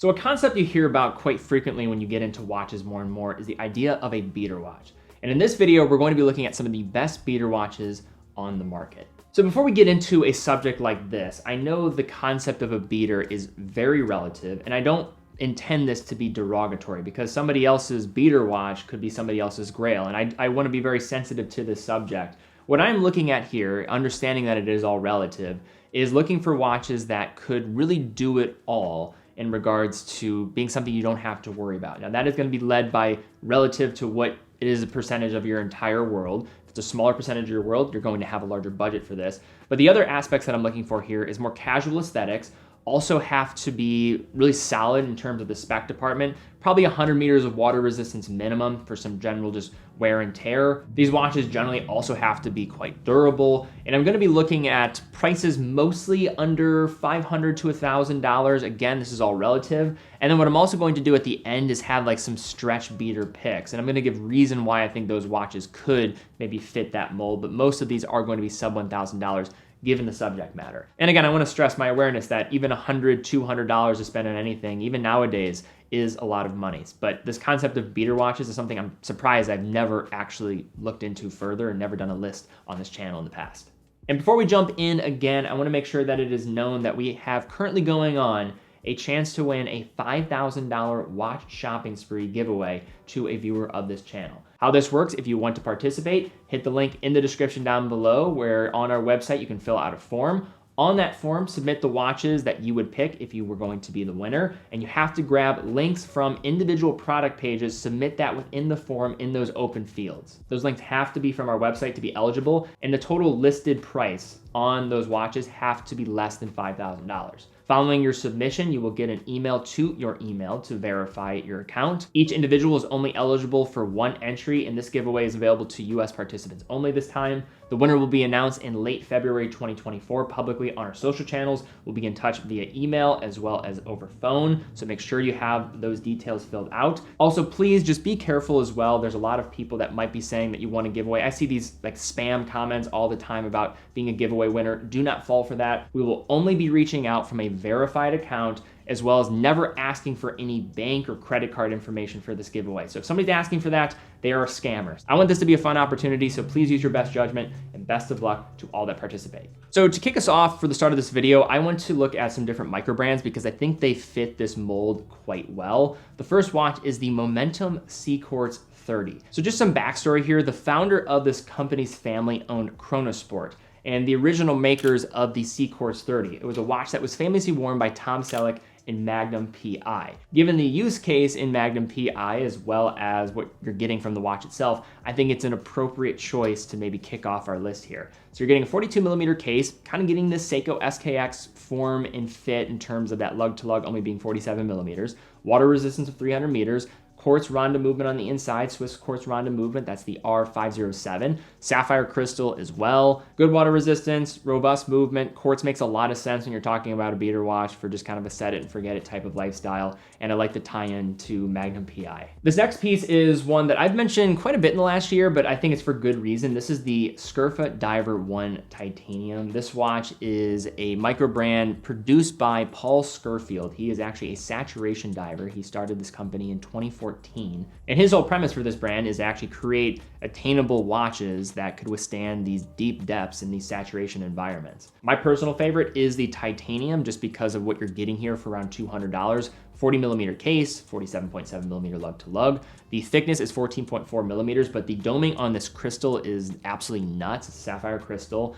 So a concept you hear about quite frequently when you get into watches more and more is the idea of a beater watch. And in this video, we're going to be looking at some of the best beater watches on the market. So before we get into a subject like this, I know the concept of a beater is very relative, and I don't intend this to be derogatory because somebody else's beater watch could be somebody else's grail, and I want to be very sensitive to this subject. What I'm looking at here, understanding that it is all relative, is looking for watches that could really do it all in regards to being something you don't have to worry about. Now that is going to be led by relative to what it is a percentage of your entire world. If it's a smaller percentage of your world, you're going to have a larger budget for this. But the other aspects that I'm looking for here is more casual aesthetics, also have to be really solid in terms of the spec department, probably 100 meters of water resistance minimum for some general just wear and tear. These watches generally also have to be quite durable, and I'm gonna be looking at prices mostly under $500 to $1,000. Again, this is all relative. And then what I'm also going to do at the end is have like some stretch beater picks, and I'm gonna give reason why I think those watches could maybe fit that mold, but most of these are going to be sub $1,000. Given the subject matter. And again, I want to stress my awareness that even $100, $200 to spend on anything, even nowadays, is a lot of money. But this concept of beater watches is something I'm surprised I've never actually looked into further and never done a list on this channel in the past. And before we jump in again, I want to make sure that it is known that we have currently going on a chance to win a $5,000 watch shopping spree giveaway to a viewer of this channel. How this works, if you want to participate, hit the link in the description down below where on our website you can fill out a form. On that form, submit the watches that you would pick if you were going to be the winner, and you have to grab links from individual product pages, submit that within the form in those open fields. Those links have to be from our website to be eligible, and the total listed price on those watches have to be less than $5,000. Following your submission, you will get an email to your email to verify your account. Each individual is only eligible for one entry, and this giveaway is available to US participants only this time. The winner will be announced in late February 2024 publicly on our social channels. We'll be in touch via email as well as over phone, so make sure you have those details filled out. Also, please just be careful as well. There's a lot of people that might be saying that you want a giveaway. I see these like spam comments all the time about being a giveaway winner. Do not fall for that. We will only be reaching out from a verified account, as well as never asking for any bank or credit card information for this giveaway. So if somebody's asking for that, they are scammers. I want this to be a fun opportunity, so please use your best judgment, and best of luck to all that participate. So to kick us off for the start of this video, I want to look at some different microbrands because I think they fit this mold quite well. The first watch is the Momentum Seaquartz 30. So just some backstory here. The founder of this company's family owned Chronosport and the original makers of the Seaquartz 30. It was a watch that was famously worn by Tom Selleck in Magnum PI. Given the use case in Magnum PI as well as what you're getting from the watch itself, I think it's an appropriate choice to maybe kick off our list here. So you're getting a 42mm case, kind of getting this Seiko SKX form and fit in terms of that lug to lug only being 47mm, water resistance of 300 meters, quartz Ronda movement on the inside, Swiss quartz Ronda movement, that's the R507. Sapphire crystal as well. Good water resistance, robust movement. Quartz makes a lot of sense when you're talking about a beater watch for just kind of a set it and forget it type of lifestyle. And I like the tie-in to Magnum PI. This next piece is one that I've mentioned quite a bit in the last year, but I think it's for good reason. This is the Scurfa Diver 1 Titanium. This watch is a microbrand produced by Paul Scurfield. He is actually a saturation diver. He started this company in 2014. And his whole premise for this brand is to actually create attainable watches that could withstand these deep depths in these saturation environments. My personal favorite is the titanium just because of what you're getting here for around $200. 40mm case, 47.7mm lug to lug. The thickness is 14.4mm, but the doming on this crystal is absolutely nuts. It's sapphire crystal.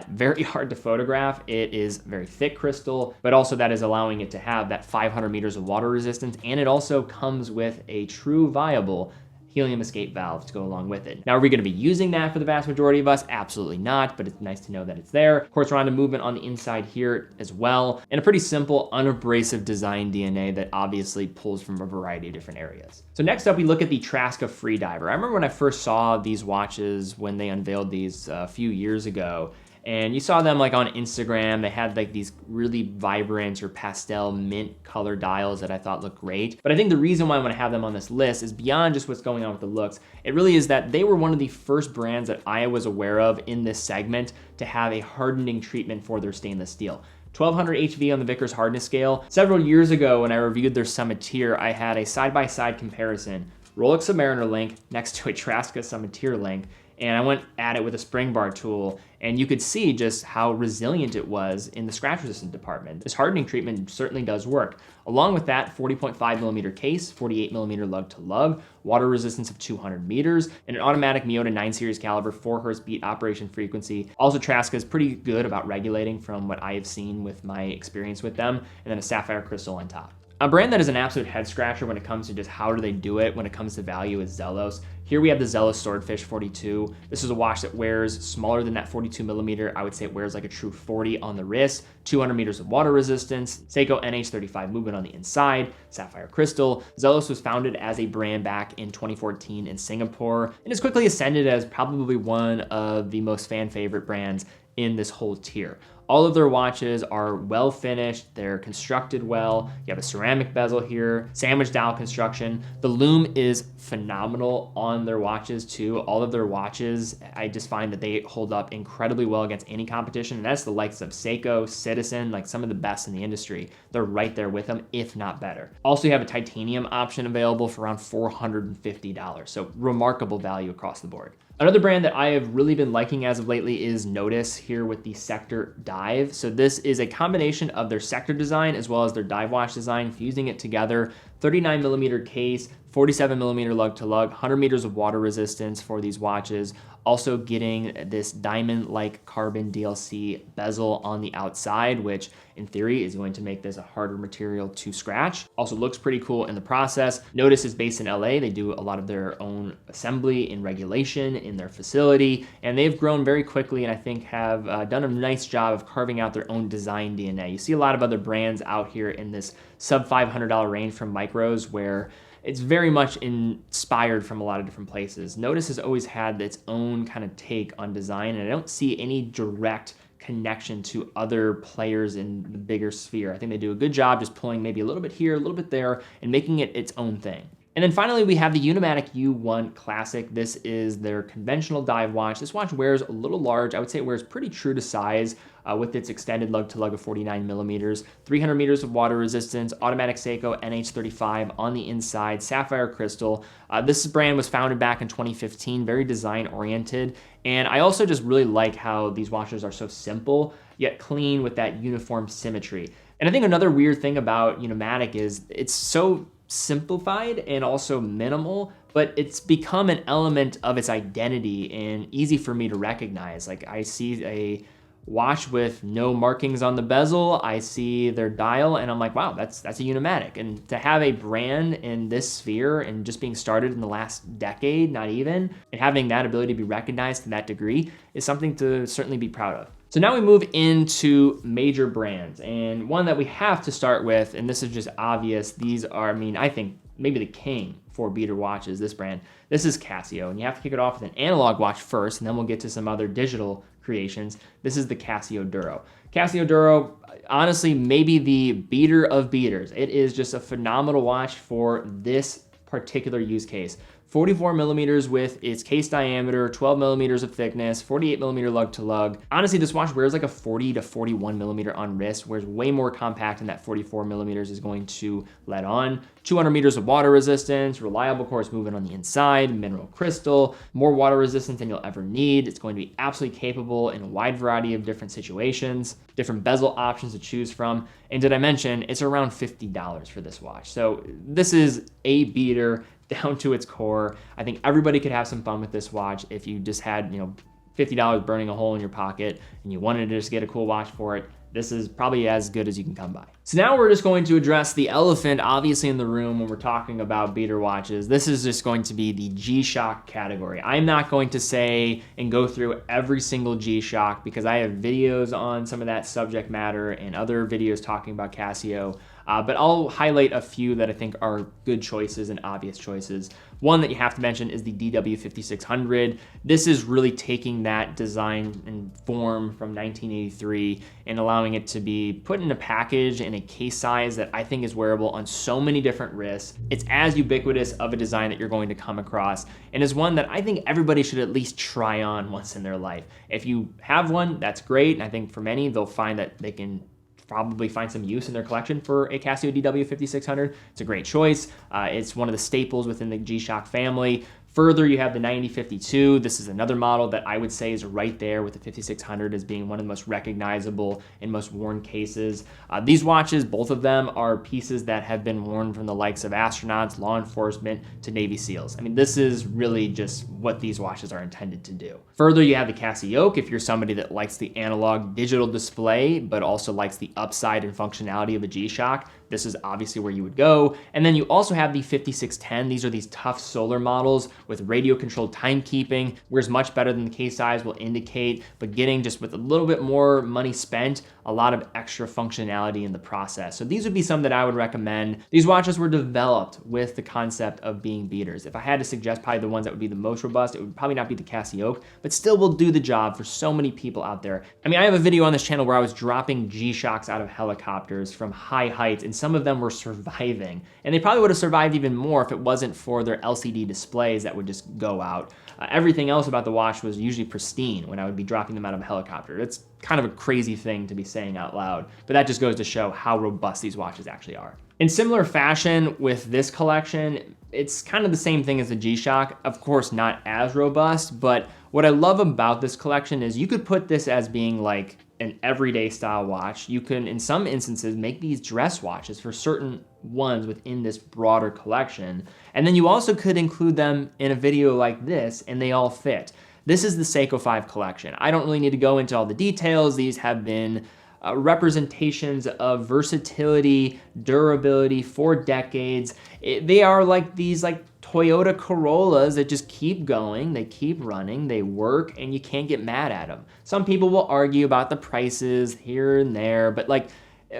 Very hard to photograph. It is very thick crystal, but also that is allowing it to have that 500 meters of water resistance, and it also comes with a true viable helium escape valve to go along with it. Now, are we going to be using that for the vast majority of us? Absolutely not, but it's nice to know that it's there. Quartz Ronda movement on the inside here as well, and a pretty simple, unabrasive design DNA that obviously pulls from a variety of different areas. So next up, we look at the Traska Freediver. I remember when I first saw these watches when they unveiled these a few years ago, and you saw them like on Instagram. They had like these really vibrant or pastel mint color dials that I thought looked great. But I think the reason why I want to have them on this list is beyond just what's going on with the looks. It really is that they were one of the first brands that I was aware of in this segment to have a hardening treatment for their stainless steel. 1200 HV on the Vickers hardness scale. Several years ago when I reviewed their Summiteer, I had a side-by-side comparison. Rolex Submariner link next to a Traska Summiteer link, and I went at it with a spring bar tool, and you could see just how resilient it was in the scratch resistant department. This hardening treatment certainly does work. Along with that, 40.5mm case, 48mm lug to lug, water resistance of 200 meters, and an automatic Miyota 9 series caliber, 4 Hz beat operation frequency. Also, Traska is pretty good about regulating from what I have seen with my experience with them, and then a sapphire crystal on top. A brand that is an absolute head scratcher when it comes to just how do they do it when it comes to value is Zelos. Here we have the Zelos Swordfish 42. This is a watch that wears smaller than that 42mm. I would say it wears like a true 40 on the wrist, 200 meters of water resistance, Seiko NH35 movement on the inside, sapphire crystal. Zelos was founded as a brand back in 2014 in Singapore and has quickly ascended as probably one of the most fan favorite brands in this whole tier. All of their watches are well finished, they're constructed well. You have a ceramic bezel here, sandwich dial construction. The lume is phenomenal on their watches too. All of their watches, I just find that they hold up incredibly well against any competition, and that's the likes of Seiko, Citizen, like some of the best in the industry. They're right there with them, if not better. Also, you have a titanium option available for around $450, so remarkable value across the board. Another brand that I have really been liking as of lately is Notice, here with the Sector Dive. So this is a combination of their Sector design as well as their dive watch design, fusing it together. 39mm case, 47mm lug to lug, 100 meters of water resistance for these watches. Also getting this diamond-like carbon DLC bezel on the outside, which in theory is going to make this a harder material to scratch. Also looks pretty cool in the process. Notice is based in LA. They do a lot of their own assembly and regulation in their facility, and they've grown very quickly and I think have done a nice job of carving out their own design DNA. You see a lot of other brands out here in this sub $500 range from Micros where it's very much inspired from a lot of different places. Notice has always had its own kind of take on design, and I don't see any direct connection to other players in the bigger sphere. I think they do a good job just pulling maybe a little bit here, a little bit there, and making it its own thing. And then finally, we have the Unimatic U1 Classic. This is their conventional dive watch. This watch wears a little large. I would say it wears pretty true to size with its extended lug to lug of 49mm, 300 meters of water resistance, automatic Seiko NH35 on the inside, sapphire crystal. This brand was founded back in 2015, very design oriented. And I also just really like how these watches are so simple, yet clean with that uniform symmetry. And I think another weird thing about Unimatic is it's so simplified and also minimal, but it's become an element of its identity and easy for me to recognize. Like I see a watch with no markings on the bezel, I see their dial, and I'm like, wow, that's a Unimatic. And to have a brand in this sphere and just being started in the last decade, not even, and having that ability to be recognized to that degree is something to certainly be proud of. So now we move into major brands, and one that we have to start with, and this is just obvious, these are, I mean, I think maybe the king for beater watches, this brand. This is Casio, and you have to kick it off with an analog watch first, and then we'll get to some other digital creations. This is the Casio Duro. Casio Duro, honestly, maybe the beater of beaters. It is just a phenomenal watch for this particular use case. 44mm with its case diameter, 12mm of thickness, 48mm lug to lug. Honestly, this watch wears like a 40 to 41mm on wrist, wears way more compact than that 44mm is going to let on. 200 meters of water resistance, reliable coarse movement on the inside, mineral crystal, more water resistance than you'll ever need. It's going to be absolutely capable in a wide variety of different situations, different bezel options to choose from. And did I mention, it's around $50 for this watch. So this is a beater down to its core. I think everybody could have some fun with this watch if you just had, $50 burning a hole in your pocket and you wanted to just get a cool watch for it. This is probably as good as you can come by. So now we're just going to address the elephant obviously in the room when we're talking about beater watches. This is just going to be the G-Shock category. I'm not going to say and go through every single G-Shock because I have videos on some of that subject matter and other videos talking about Casio. But I'll highlight a few that I think are good choices and obvious choices. One that you have to mention is the DW5600. This is really taking that design and form from 1983 and allowing it to be put in a package in a case size that I think is wearable on so many different wrists. It's as ubiquitous of a design that you're going to come across, and is one that I think everybody should at least try on once in their life. If you have one, that's great, and I think for many, they'll find that they can probably find some use in their collection for a Casio DW5600. It's a great choice. It's one of the staples within the G-Shock family. Further, you have the 9052. This is another model that I would say is right there with the 5600 as being one of the most recognizable and most worn cases. These watches, both of them, are pieces that have been worn from the likes of astronauts, law enforcement, to Navy SEALs. I mean, this is really just what these watches are intended to do. Further, you have the Casio. If you're somebody that likes the analog digital display, but also likes the upside and functionality of a G-Shock, this is obviously where you would go. And then you also have the 5610. These are these tough solar models with radio controlled timekeeping. Wears much better than the case size will indicate, but getting just with a little bit more money spent, a lot of extra functionality in the process. So these would be some that I would recommend. These watches were developed with the concept of being beaters. If I had to suggest probably the ones that would be the most robust, it would probably not be the Casio, but still will do the job for so many people out there. I mean, I have a video on this channel where I was dropping G-Shocks out of helicopters from high heights, and some of them were surviving. And they probably would have survived even more if it wasn't for their LCD displays that would just go out. Everything else about the watch was usually pristine when I would be dropping them out of a helicopter. It's kind of a crazy thing to be saying out loud, but that just goes to show how robust these watches actually are. In similar fashion with this collection, it's kind of the same thing as the G-Shock. Of course, not as robust, but what I love about this collection is you could put this as being like an everyday style watch. You can, in some instances, make these dress watches for certain ones within this broader collection. And then you also could include them in a video like this, and they all fit. This is the Seiko 5 collection. I don't really need to go into all the details. These have been representations of versatility, durability for decades. They are like these Toyota Corollas that just keep going, they keep running, they work, and you can't get mad at them. Some people will argue about the prices here and there, but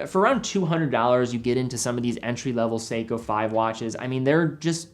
for around $200, you get into some of these entry-level Seiko 5 watches. I mean, they're just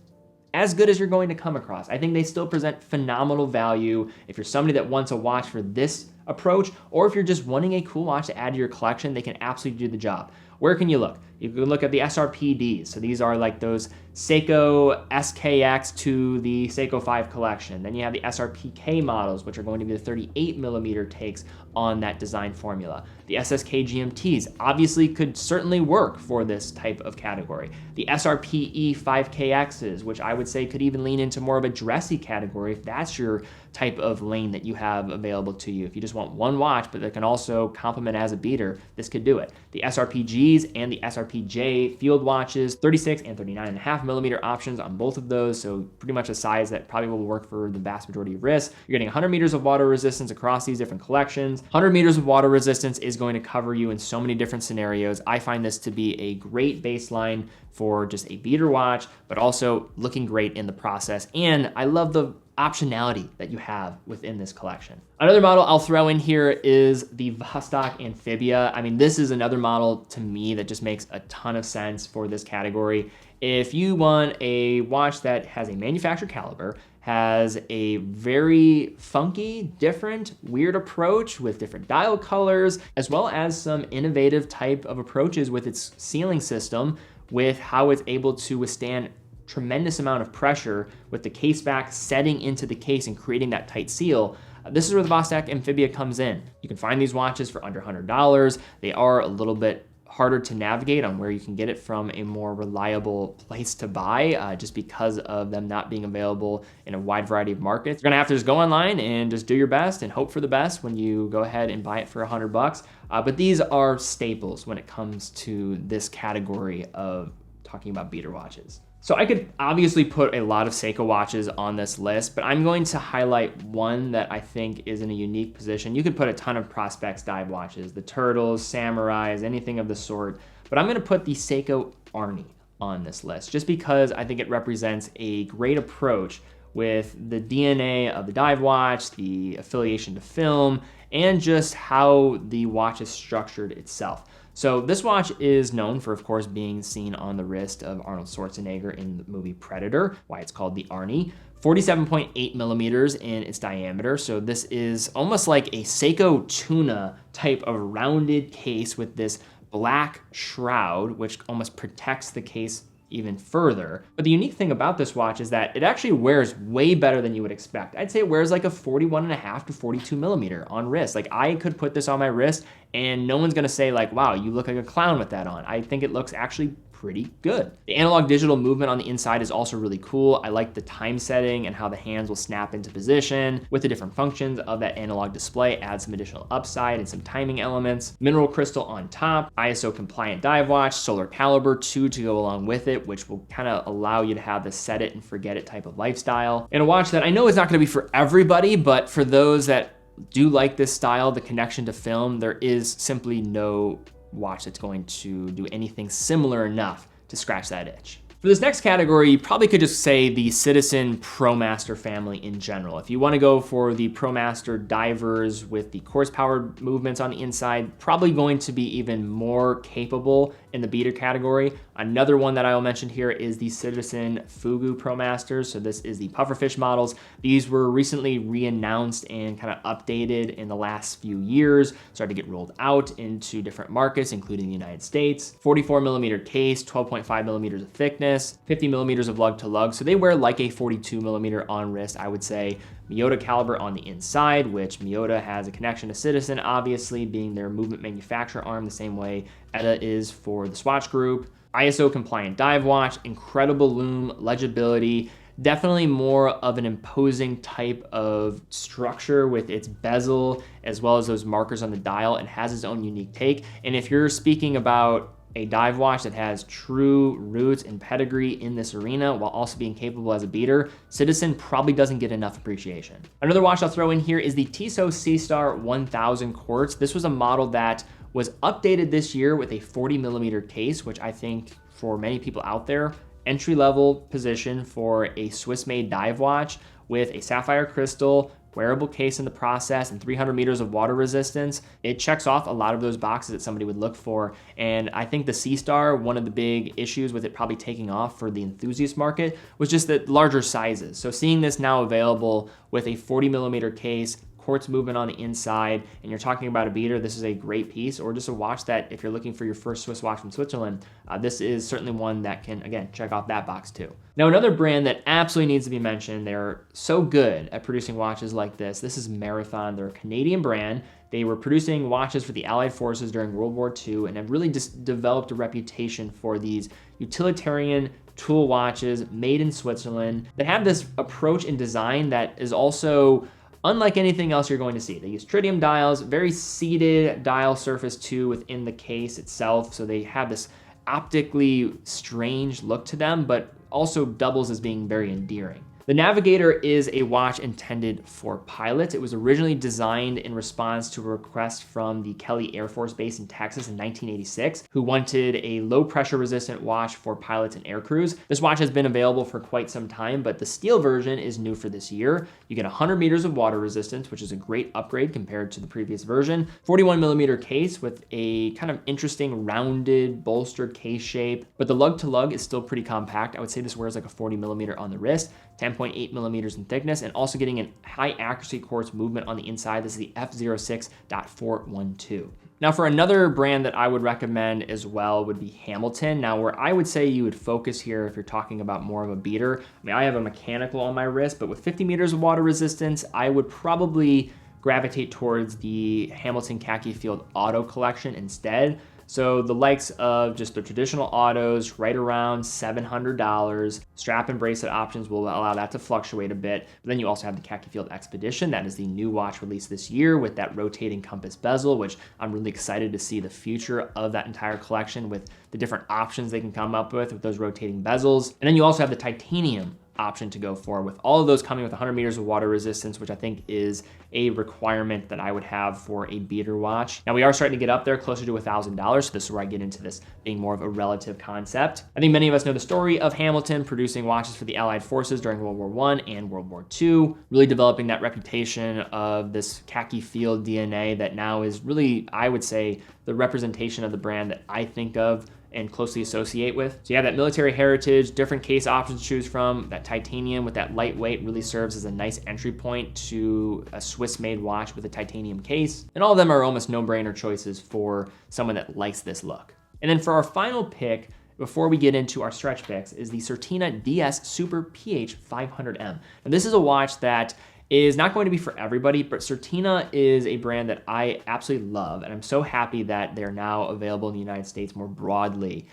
as good as you're going to come across. I think they still present phenomenal value if you're somebody that wants a watch for this approach, or if you're just wanting a cool watch to add to your collection, they can absolutely do the job. Where can you look? You can look at the SRPDs. So these are like those Seiko SKX to the Seiko 5 collection. Then you have the SRPK models, which are going to be the 38 millimeter takes on that design formula. The SSK GMTs obviously could certainly work for this type of category. The SRPE 5KXs, which I would say could even lean into more of a dressy category if that's your type of lane that you have available to you. If you just want one watch, but that can also complement as a beater, this could do it. The SRPGs and the SRPJ field watches, 36 and 39.5 millimeter options on both of those, so pretty much a size that probably will work for the vast majority of wrists. You're getting 100 meters of water resistance across these different collections. 100 meters of water resistance is going to cover you in so many different scenarios. I find this to be a great baseline for just a beater watch, but also looking great in the process. And I love the optionality that you have within this collection. Another model I'll throw in here is the Vostok Amphibia. I mean, this is another model to me that just makes a ton of sense for this category. If you want a watch that has a manufacturer caliber, has a very funky, different, weird approach with different dial colors, as well as some innovative type of approaches with its sealing system, with how it's able to withstand tremendous amount of pressure with the case back setting into the case and creating that tight seal. This is where the Vostok Amphibia comes in. You can find these watches for under $100. They are a little bit harder to navigate on where you can get it from a more reliable place to buy, just because of them not being available in a wide variety of markets. You're gonna have to just go online and just do your best and hope for the best when you go ahead and buy it for $100. But these are staples when it comes to this category of talking about beater watches. So I could obviously put a lot of Seiko watches on this list, but I'm going to highlight one that I think is in a unique position. You could put a ton of Prospex dive watches, the Turtles, Samurais, anything of the sort, but I'm gonna put the Seiko Arnie on this list just because I think it represents a great approach with the DNA of the dive watch, the affiliation to film, and just how the watch is structured itself. So this watch is known for, of course, being seen on the wrist of Arnold Schwarzenegger in the movie Predator, why it's called the Arnie. 47.8 millimeters in its diameter, so this is almost like a Seiko tuna type of rounded case with this black shroud, which almost protects the case even further. But the unique thing about this watch is that it actually wears way better than you would expect. I'd say it wears like a 41.5 to 42 millimeter on wrist. Like I could put this on my wrist and no one's gonna say like, wow, you look like a clown with that on. I think it looks actually pretty good. The analog digital movement on the inside is also really cool. I like the time setting and how the hands will snap into position with the different functions of that analog display, add some additional upside and some timing elements. Mineral crystal on top, ISO compliant dive watch, solar caliber too to go along with it, which will kind of allow you to have the set it and forget it type of lifestyle. And a watch that I know is not going to be for everybody, but for those that do like this style, the connection to film, there is simply no watch that's going to do anything similar enough to scratch that itch. For this next category, you probably could just say the Citizen ProMaster family in general. If you want to go for the ProMaster divers with the quartz powered movements on the inside, probably going to be even more capable in the beater category. Another one that I will mention here is the Citizen Fugu ProMasters. So this is the pufferfish models. These were recently re-announced and kind of updated in the last few years, started to get rolled out into different markets, including the United States. 44 millimeter case, 12.5 millimeters of thickness, 50 millimeters of lug to lug. So they wear like a 42 millimeter on wrist, I would say. Miyota caliber on the inside, which Miyota has a connection to Citizen, obviously being their movement manufacturer arm the same way ETA is for the Swatch Group. ISO compliant dive watch, incredible lume, legibility, definitely more of an imposing type of structure with its bezel as well as those markers on the dial. It has its own unique take. And if you're speaking about a dive watch that has true roots and pedigree in this arena while also being capable as a beater, Citizen probably doesn't get enough appreciation. Another watch I'll throw in here is the Tissot Seastar 1000 quartz. This was a model that was updated this year with a 40 millimeter case, which I think for many people out there, entry-level position for a Swiss-made dive watch with a sapphire crystal, wearable case in the process, and 300 meters of water resistance. It checks off a lot of those boxes that somebody would look for. And I think the Seastar, one of the big issues with it probably taking off for the enthusiast market was just the larger sizes. So seeing this now available with a 40 millimeter case, quartz movement on the inside, and you're talking about a beater, this is a great piece, or just a watch that if you're looking for your first Swiss watch from Switzerland, this is certainly one that can, again, check off that box too. Now, another brand that absolutely needs to be mentioned, they're so good at producing watches like this is Marathon. They're a Canadian brand. They were producing watches for the Allied forces during World War II and have really just developed a reputation for these utilitarian tool watches made in Switzerland that have this approach and design that is also unlike anything else you're going to see. They use tritium dials, very seated dial surface too within the case itself. So they have this optically strange look to them, but also doubles as being very endearing. The Navigator is a watch intended for pilots. It was originally designed in response to a request from the Kelly Air Force Base in Texas in 1986, who wanted a low pressure resistant watch for pilots and air crews. This watch has been available for quite some time, but the steel version is new for this year. You get 100 meters of water resistance, which is a great upgrade compared to the previous version. 41 millimeter case with a kind of interesting rounded bolstered case shape, but the lug to lug is still pretty compact. I would say this wears like a 40 millimeter on the wrist. 10.8 millimeters in thickness, and also getting a high accuracy quartz movement on the inside. This is the F06.412. Now for another brand that I would recommend as well would be Hamilton. Now where I would say you would focus here if you're talking about more of a beater, I mean, I have a mechanical on my wrist, but with 50 meters of water resistance, I would probably gravitate towards the Hamilton Khaki Field Auto Collection instead. So the likes of just the traditional autos, right around $700. Strap and bracelet options will allow that to fluctuate a bit. But then you also have the Khaki Field Expedition. That is the new watch released this year with that rotating compass bezel, which I'm really excited to see the future of that entire collection with the different options they can come up with those rotating bezels. And then you also have the titanium option to go for, with all of those coming with 100 meters of water resistance, which I think is a requirement that I would have for a beater watch. Now we are starting to get up there closer to $1,000, so this is where I get into this being more of a relative concept. I think many of us know the story of Hamilton producing watches for the Allied forces during World War I and World War II, really developing that reputation of this khaki field DNA that now is really, I would say, the representation of the brand that I think of and closely associate with. So you have that military heritage, different case options to choose from. That titanium with that lightweight really serves as a nice entry point to a Swiss-made watch with a titanium case. And all of them are almost no-brainer choices for someone that likes this look. And then for our final pick, before we get into our stretch picks is the Certina DS Super PH 500M. Now this is a watch that is not going to be for everybody, but Certina is a brand that I absolutely love, and I'm so happy that they're now available in the United States more broadly.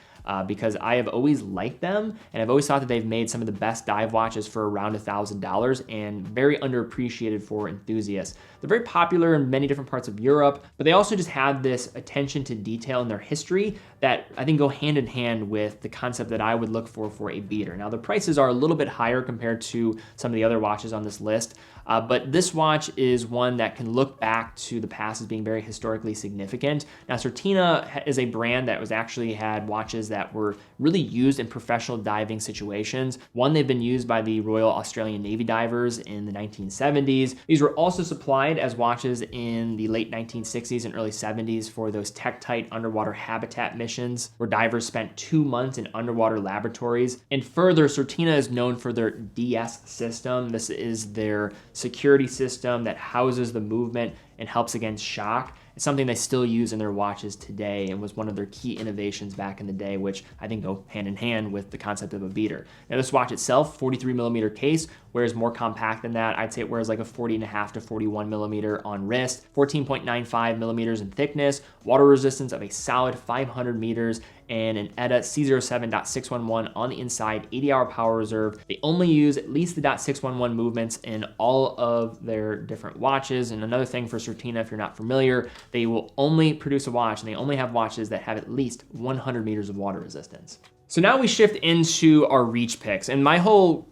Because I have always liked them, and I've always thought that they've made some of the best dive watches for around $1,000 and very underappreciated for enthusiasts. They're very popular in many different parts of Europe, but they also just have this attention to detail in their history that I think go hand in hand with the concept that I would look for a beater. Now the prices are a little bit higher compared to some of the other watches on this list, but this watch is one that can look back to the past as being very historically significant. Now Certina is a brand that was actually had watches that were really used in professional diving situations. One, they've been used by the Royal Australian Navy divers in the 1970s. These were also supplied as watches in the late 1960s and early 70s for those Tektite underwater habitat missions where divers spent 2 months in underwater laboratories. And further, Certina is known for their DS system. This is their security system that houses the movement and helps against shock. It's something they still use in their watches today and was one of their key innovations back in the day, which I think go hand in hand with the concept of a beater. Now this watch itself, 43mm case, wears more compact than that. I'd say it wears like a 40.5 to 41mm on wrist, 14.95mm in thickness, water resistance of a solid 500 meters, and an ETA C07.611 on the inside, 80-hour power reserve. They only use at least the .611 movements in all of their different watches. And another thing for Certina, if you're not familiar, they will only produce a watch and they only have watches that have at least 100 meters of water resistance. So now we shift into our reach picks. And my whole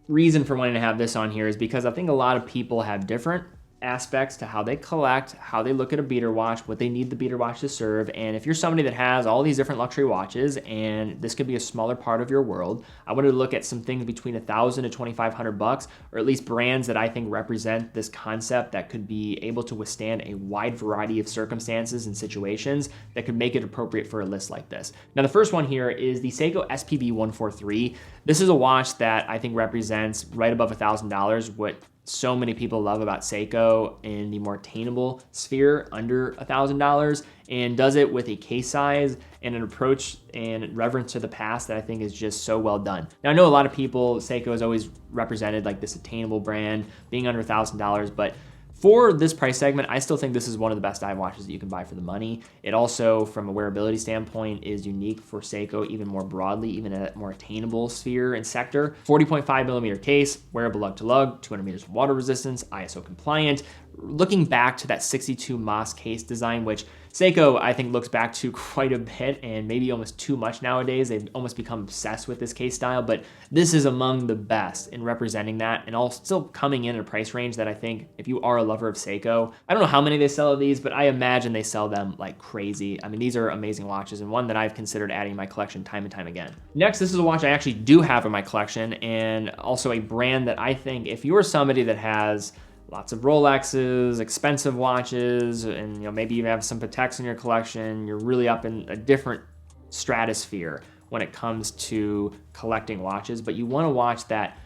reason for wanting to have this on here is because I think a lot of people have different aspects to how they collect, how they look at a beater watch, what they need the beater watch to serve. And if you're somebody that has all these different luxury watches and this could be a smaller part of your world, I wanted to look at some things between $1,000 to $2,500, or at least brands that I think represent this concept that could be able to withstand a wide variety of circumstances and situations that could make it appropriate for a list like this. Now, the first one here is the Seiko SPB 143. This is a watch that I think represents right above $1,000, what so many people love about Seiko in the more attainable sphere under $1,000, and does it with a case size and an approach and reverence to the past that I think is just so well done. Now I know a lot of people, Seiko has always represented like this attainable brand being under $1,000, but for this price segment, I still think this is one of the best dive watches that you can buy for the money. It also, from a wearability standpoint, is unique for Seiko even more broadly, even at a more attainable sphere and sector. 40.5mm case, wearable lug to lug, 200 meters of water resistance, ISO compliant. Looking back to that 62 Moss case design, which Seiko, I think, looks back to quite a bit and maybe almost too much nowadays. They've almost become obsessed with this case style, but this is among the best in representing that and all still coming in at a price range that I think if you are a lover of Seiko, I don't know how many they sell of these, but I imagine they sell them like crazy. I mean, these are amazing watches and one that I've considered adding to my collection time and time again. Next, this is a watch I actually do have in my collection and also a brand that I think if you're somebody that has lots of Rolexes, expensive watches, and maybe you have some Pateks in your collection, you're really up in a different stratosphere when it comes to collecting watches, but you want a watch that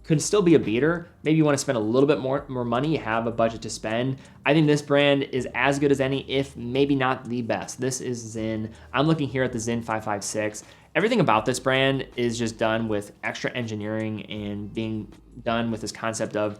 could still be a beater. Maybe you want to spend a little bit more money, you have a budget to spend. I think this brand is as good as any, if maybe not the best. This is Zin. I'm looking here at the Zin 556. Everything about this brand is just done with extra engineering and being done with this concept of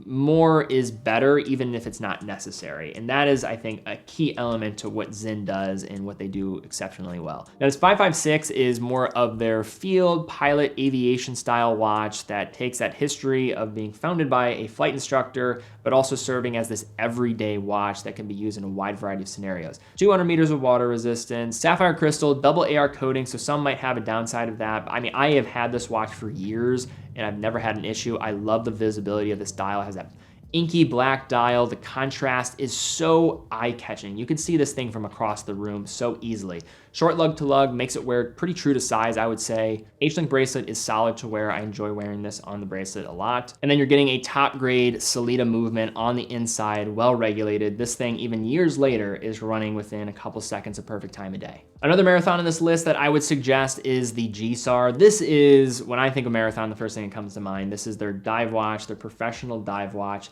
more is better, even if it's not necessary. And that is, I think, a key element to what Zin does and what they do exceptionally well. Now, this 556 is more of their field pilot aviation style watch that takes that history of being founded by a flight instructor, but also serving as this everyday watch that can be used in a wide variety of scenarios. 200 meters of water resistance, sapphire crystal, double AR coating, so some might have a downside of that. I mean, I have had this watch for years and I've never had an issue. I love the visibility of this dial. It has that inky black dial. The contrast is so eye-catching. You can see this thing from across the room so easily. Short lug to lug makes it wear pretty true to size, I would say. H-link bracelet is solid to wear. I enjoy wearing this on the bracelet a lot. And then you're getting a top grade Sellita movement on the inside, well regulated. This thing, even years later, is running within a couple seconds of perfect time of day. Another marathon on this list that I would suggest is the G-SAR. This is, when I think of marathon, the first thing that comes to mind. This is their dive watch, their professional dive watch.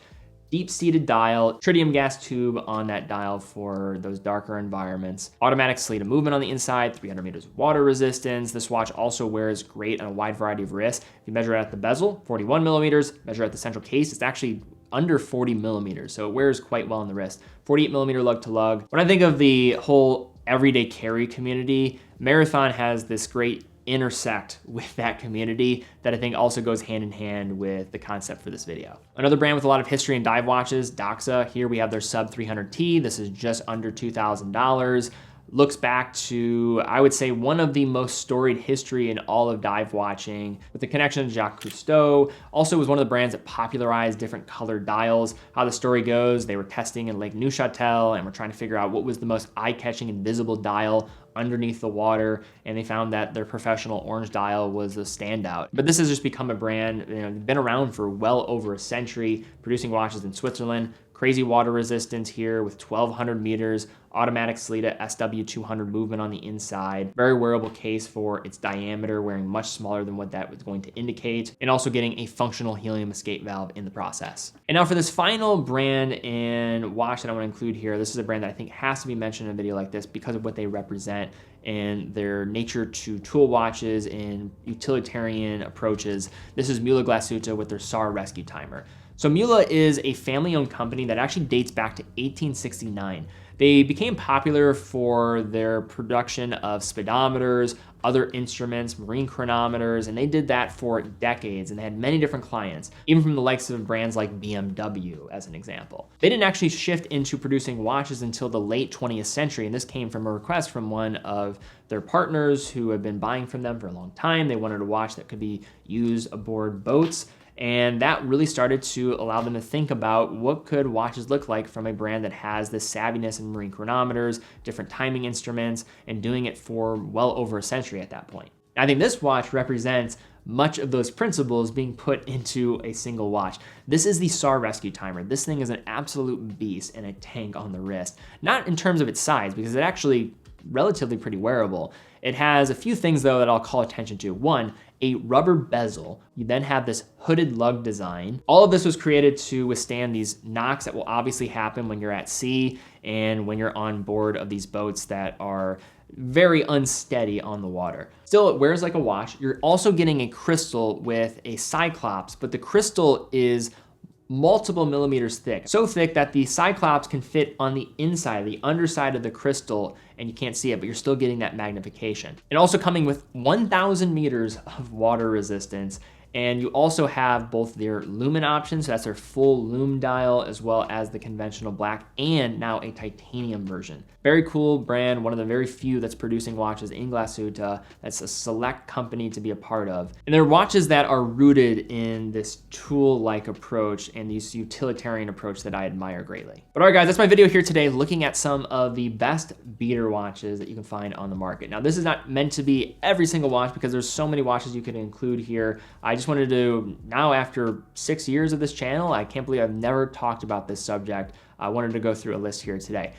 deep-seated dial, tritium gas tube on that dial for those darker environments, automatic sleeve of movement on the inside, 300 meters of water resistance. This watch also wears great on a wide variety of wrists. If you measure it at the bezel, 41 millimeters, measure at the central case, it's actually under 40 millimeters, so it wears quite well on the wrist. 48 millimeter lug to lug. When I think of the whole everyday carry community, Marathon has this great intersect with that community that I think also goes hand in hand with the concept for this video. Another brand with a lot of history in dive watches, Doxa. Here we have their sub 300T. This is just under $2,000. Looks back to, I would say, one of the most storied history in all of dive watching, with the connection to Jacques Cousteau. Also was one of the brands that popularized different colored dials. How the story goes, they were testing in Lake Neuchâtel and were trying to figure out what was the most eye-catching and visible dial underneath the water, and they found that their professional orange dial was a standout. But this has just become a brand, been around for well over a century, producing watches in Switzerland. Crazy water resistance here with 1,200 meters, automatic Sellita SW200 movement on the inside. Very wearable case for its diameter, wearing much smaller than what that was going to indicate, and also getting a functional helium escape valve in the process. And now for this final brand and watch that I want to include here, this is a brand that I think has to be mentioned in a video like this because of what they represent and their nature to tool watches and utilitarian approaches. This is Mula Glashütte with their SAR rescue timer. So Mula is a family-owned company that actually dates back to 1869. They became popular for their production of speedometers, other instruments, marine chronometers, and they did that for decades, and they had many different clients, even from the likes of brands like BMW, as an example. They didn't actually shift into producing watches until the late 20th century, and this came from a request from one of their partners who had been buying from them for a long time. They wanted a watch that could be used aboard boats, and that really started to allow them to think about what could watches look like from a brand that has this savviness in marine chronometers, different timing instruments, and doing it for well over a century at that point. I think this watch represents much of those principles being put into a single watch. This is the SAR rescue timer. This thing is an absolute beast and a tank on the wrist. Not in terms of its size, because it actually relatively pretty wearable. It has a few things though that I'll call attention to. One, a rubber bezel. You then have this hooded lug design. All of this was created to withstand these knocks that will obviously happen when you're at sea and when you're on board of these boats that are very unsteady on the water. Still, it wears like a watch. You're also getting a crystal with a cyclops, but the crystal is multiple millimeters thick. So thick that the cyclops can fit on the inside, the underside of the crystal, and you can't see it, but you're still getting that magnification. And also coming with 1,000 meters of water resistance. And you also have both their lumen options, so that's their full lume dial, as well as the conventional black, and now a titanium version. Very cool brand, one of the very few that's producing watches in Glashütte. That's a select company to be a part of. And they're watches that are rooted in this tool-like approach and this utilitarian approach that I admire greatly. But all right, guys, that's my video here today, looking at some of the best beater watches that you can find on the market. Now, this is not meant to be every single watch because there's so many watches you could include here. I just wanted to, now after 6 years of this channel, I can't believe I've never talked about this subject. I wanted to go through a list here today.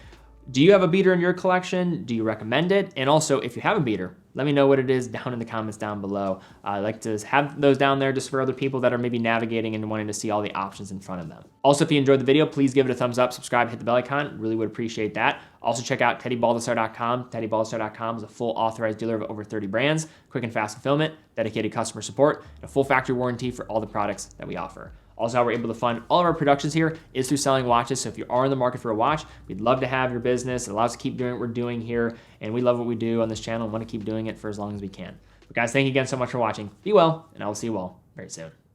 Do you have a beater in your collection? Do you recommend it? And also, if you have a beater, let me know what it is down in the comments down below. I like to have those down there just for other people that are maybe navigating and wanting to see all the options in front of them. Also, if you enjoyed the video, please give it a thumbs up, subscribe, hit the bell icon. Really would appreciate that. Also, check out TeddyBaldassarre.com. TeddyBaldassarre.com is a full authorized dealer of over 30 brands, quick and fast fulfillment, dedicated customer support, and a full factory warranty for all the products that we offer. Also, how we're able to fund all of our productions here is through selling watches. So if you are in the market for a watch, we'd love to have your business. It allows us to keep doing what we're doing here. And we love what we do on this channel and want to keep doing it for as long as we can. But guys, thank you again so much for watching. Be well, and I will see you all very soon.